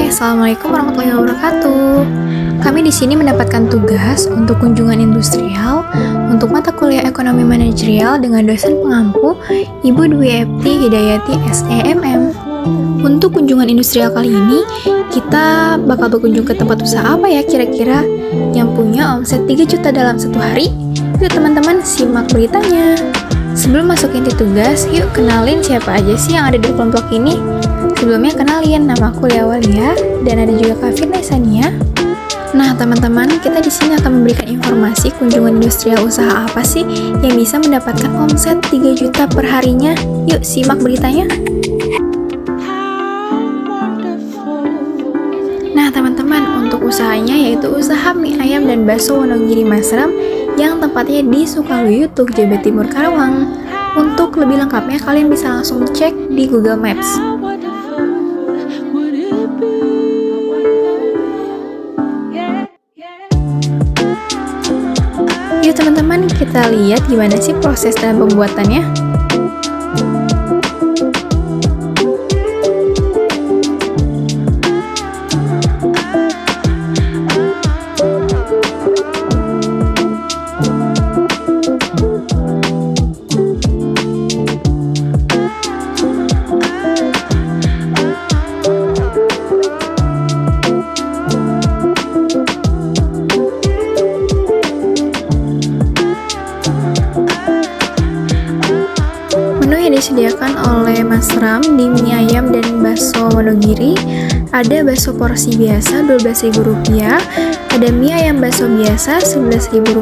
Assalamualaikum warahmatullahi wabarakatuh. Kami di sini mendapatkan tugas untuk kunjungan industrial untuk mata kuliah ekonomi manajerial dengan dosen pengampu Ibu Dwi Epti Hidayati SEMM. Untuk kunjungan industrial kali ini, kita bakal berkunjung ke tempat usaha apa ya kira-kira yang punya omset 3 juta dalam satu hari? Yuk teman-teman, simak beritanya. Sebelum masuk inti tugas, yuk kenalin siapa aja sih yang ada di kelompok ini. Sebelumnya kenalin, nama aku Lia Walia dan ada juga Kak Firna Isania. Nah teman-teman, kita di sini akan memberikan informasi kunjungan industrial usaha apa sih yang bisa mendapatkan omset 3 juta per harinya. Yuk simak beritanya. Nah teman-teman, untuk usahanya yaitu usaha mie ayam dan bakso Wonogiri Masram yang tempatnya di Sukaluyu, Tuk, Jawa Timur, Karawang. Untuk lebih lengkapnya kalian bisa langsung cek di Google Maps. Yuk teman-teman, kita lihat gimana sih proses dalam pembuatannya. Disediakan oleh Mas Ram di mie ayam dan bakso Wonogiri. Ada bakso porsi biasa Rp12.000, ada mie ayam bakso biasa Rp11.000,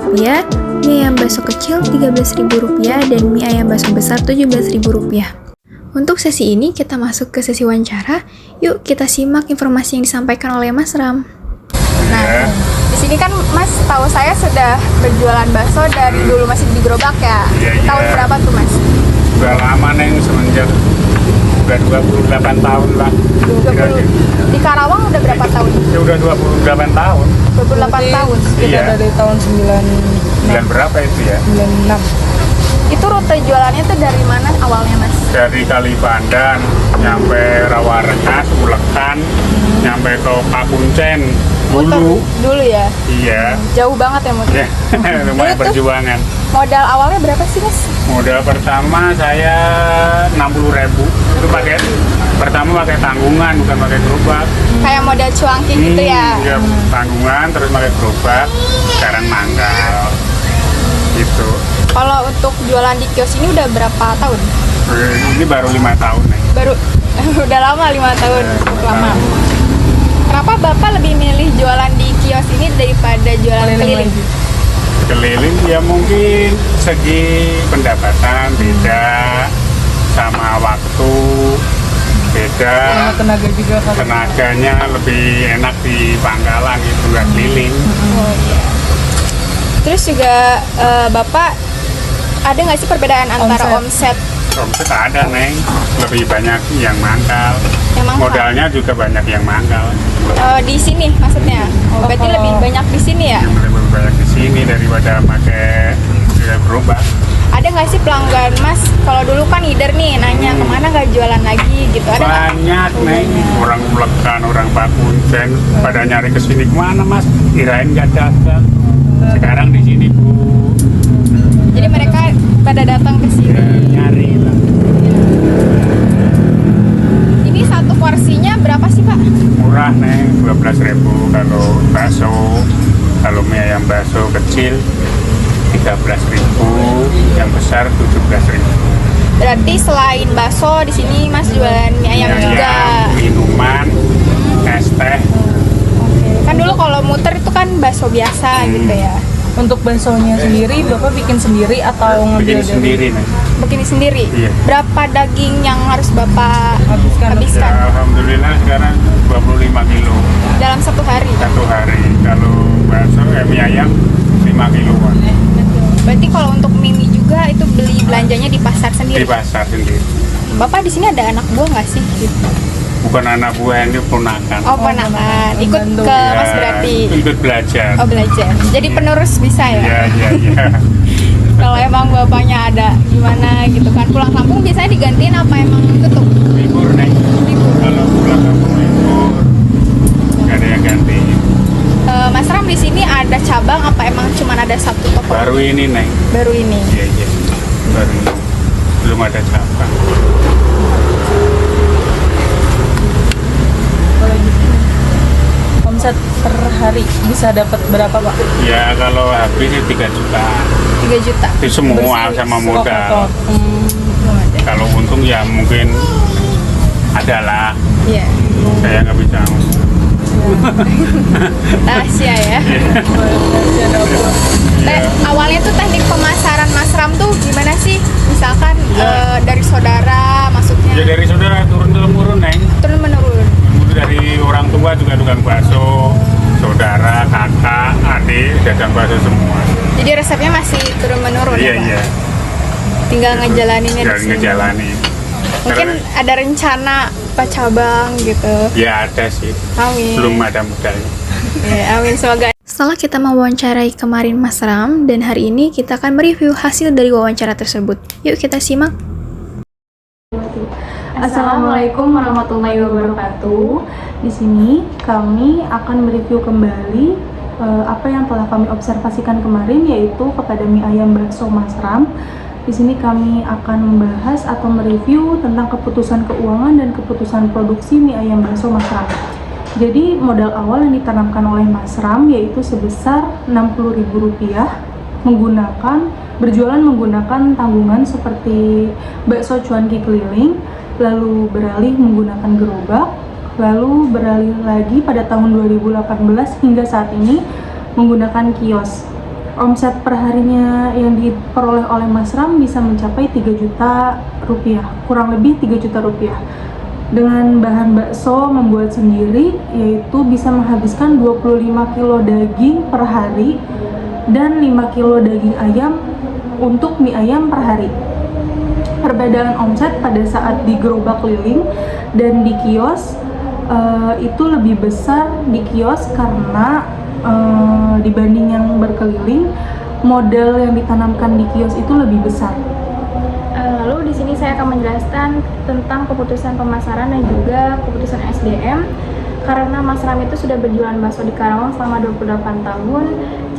mie ayam bakso kecil Rp13.000, dan mie ayam bakso besar Rp17.000. Untuk sesi ini kita masuk ke sesi wawancara. Yuk kita simak informasi yang disampaikan oleh Mas Ram. Nah, di sini kan Mas tahu saya sudah berjualan bakso dari dulu masih di gerobak ya. Tahun berapa tuh Mas? Udah lama Neng, semenjak udah 28 tahun lah. 20. Di Karawang udah berapa tahun? Ya udah 28 tahun. 28 tahun. Kita dari tahun 9 berapa itu ya? 96. Itu rute jualannya tuh dari mana awalnya Mas? Dari Kalipandan nyampe Rawarengas, Ulekan, nyampe ke Pakuncen dulu. Dulu ya? Iya. Jauh banget ya Mas? Ya, lumayan perjuangan. Modal awalnya berapa sih Mas? Modal pertama saya 60.000. Itu pertama pakai tanggungan, bukan pakai gerobak. Kayak modal cuangki gitu ya? Iya, tanggungan terus pakai gerobak, sekarang manggal. Gitu. Kalau untuk jualan di kios ini udah berapa tahun? Ini baru 5 tahun nih. Baru udah lama 5 tahun, lama. Kenapa Bapak lebih milih jualan di kios ini daripada jualan keliling? Keliling ya mungkin segi pendapatan beda, sama waktu beda, Sama tenaga juga kan. tenaganya lebih enak di pangkalan gitu, nggak keliling. Oh iya. Terus juga Bapak ada nggak sih perbedaan antara omset? Omset ada Neng, lebih banyak yang mangkal. Yang mangkal? Modalnya juga banyak yang mangkal. Di sini maksudnya? Berarti lebih banyak di sini ya? Yang lebih banyak di sini daripada pakai gerobak. Ada nggak sih pelanggan Mas? Kalau dulu kan leader nih nanya kemana nggak jualan lagi gitu. Ada nggak? Banyak Neng, orang Ulekan, orang Pakuncen pada nyari ke sini, kemana Mas? Kirain nggak datang. Sekarang di sini Bu. Jadi mereka pada datang ke sini. Ya, nyari lah. Ini satu porsinya berapa sih Pak? Murah Neng, 12.000 kalau bakso. Kalau mie ayam bakso kecil 13.000, yang besar 17.000. Berarti selain bakso di sini Mas jualan mie ayam juga. Minuman, es teh. Kan dulu kalau muter itu kan bakso biasa gitu ya. Untuk baksonya sendiri, Bapak bikin sendiri atau ngambil Bikin sendiri Neng. Begini sendiri. Iya. Berapa daging yang harus Bapak Habiskan. habiskan Ya, alhamdulillah sekarang 25 kilo dalam satu hari? satu hari. Kalau bakso mie ayam 5 kiloan Berarti kalau untuk mie juga itu beli belanjanya di pasar di sendiri. pasar sendiri. Bapak di sini ada anak buah nggak sih? Bukan anak buah, ini ponakan. Oh ponakan, ikut membantu. ke Ya, Mas berarti. ikut belajar. Oh belajar. Jadi penerus bisa ya? Iya, iya, iya. Kalau emang bapaknya ada gimana gitu kan, pulang kampung biasanya digantiin apa emang tutup? Libur Neng. Libur. Kalau pulang kampung libur. ada satu toko? Baru ini Neng. Baru ini. Iya iya. Baru ini. Belum ada cabang. Omset per hari bisa dapat berapa Pak? Ya kalau habis ya 3 juta. 3 juta. Itu semua sama modal. Kalau untung ya mungkin adalah. Iya. Saya nggak bisa. Rahasia ya. Awalnya tuh teknik pemasaran Masram tuh gimana sih? Misalkan dari saudara, maksudnya Ya dari saudara turun Neng. turun menurun. Dari orang tua juga tukang bakso, saudara, kakak, adik, dagang bakso semua. Jadi resepnya masih turun menurun Iya ya, Pak? iya. Tinggal ngejalaninnya di Dan sini. ngejalani. Mungkin ada rencana Pak cabang gitu. Ya ada sih. Amin. Belum ada modalnya. Ya, amin semoga. Setelah kita mewawancarai kemarin Mas Ram, dan hari ini kita akan mereview hasil dari wawancara tersebut. Yuk kita simak. Assalamualaikum warahmatullahi wabarakatuh. Di sini kami akan mereview kembali apa yang telah kami observasikan kemarin, yaitu kepada mie ayam bakso Mas Ram. Di sini kami akan membahas atau mereview tentang keputusan keuangan dan keputusan produksi mie ayam bakso Mas Ram. Jadi modal awal yang ditanamkan oleh Mas Ram yaitu sebesar Rp60.000 berjualan menggunakan tanggungan seperti bakso cuanki keliling, lalu beralih menggunakan gerobak, lalu beralih lagi pada tahun 2018 hingga saat ini menggunakan kios. Omset perharinya yang diperoleh oleh Mas Ram bisa mencapai 3 juta rupiah, kurang lebih 3 juta rupiah. Dengan bahan bakso membuat sendiri, yaitu bisa menghabiskan 25 kilo daging per hari dan 5 kilo daging ayam untuk mie ayam per hari. Perbedaan omset pada saat di gerobak keliling dan di kios itu lebih besar di kios karena dibanding yang berkeliling, modal yang ditanamkan di kios itu lebih besar. Lalu di sini saya akan menjelaskan tentang keputusan pemasaran dan juga keputusan SDM. Karena Mas Ram itu sudah berjualan bakso di Karawang selama 28 tahun.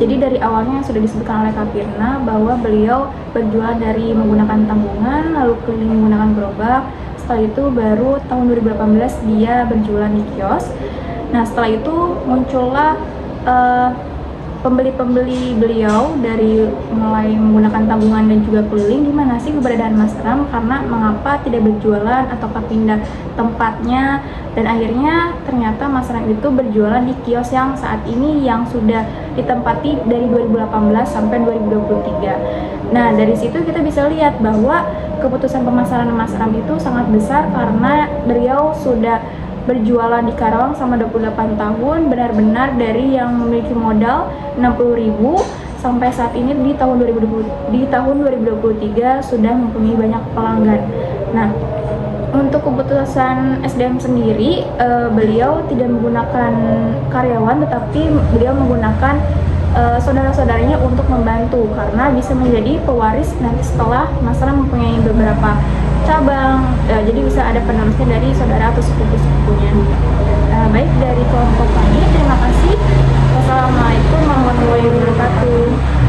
Jadi dari awalnya sudah disebutkan oleh Kak Firna bahwa beliau berjualan dari menggunakan tanggungan, lalu keliling menggunakan gerobak. Setelah itu baru tahun 2018 dia berjualan di kios. Nah setelah itu muncullah pembeli-pembeli beliau dari mulai menggunakan tanggungan dan juga keliling. Di mana sih keberadaan Mas Ram, karena mengapa tidak berjualan ataukah pindah tempatnya, dan akhirnya ternyata Mas Ram itu berjualan di kios yang saat ini yang sudah ditempati dari 2018 sampai 2023. Nah dari situ kita bisa lihat bahwa keputusan pemasaran Mas Ram itu sangat besar karena beliau sudah berjualan di Karawang selama 28 tahun, benar-benar dari yang memiliki modal 60.000 sampai saat ini di tahun 2023 sudah mempunyai banyak pelanggan. Nah, untuk keputusan SDM sendiri, beliau tidak menggunakan karyawan, tetapi beliau menggunakan saudara-saudaranya untuk membantu karena bisa menjadi pewaris nanti setelah Mas Ram mempunyai beberapa cabang, jadi bisa ada penerusnya dari saudara atau sepupu-sepupunya. Baik dari kelompok kami, terima kasih. Wassalamualaikum warahmatullahi wabarakatuh.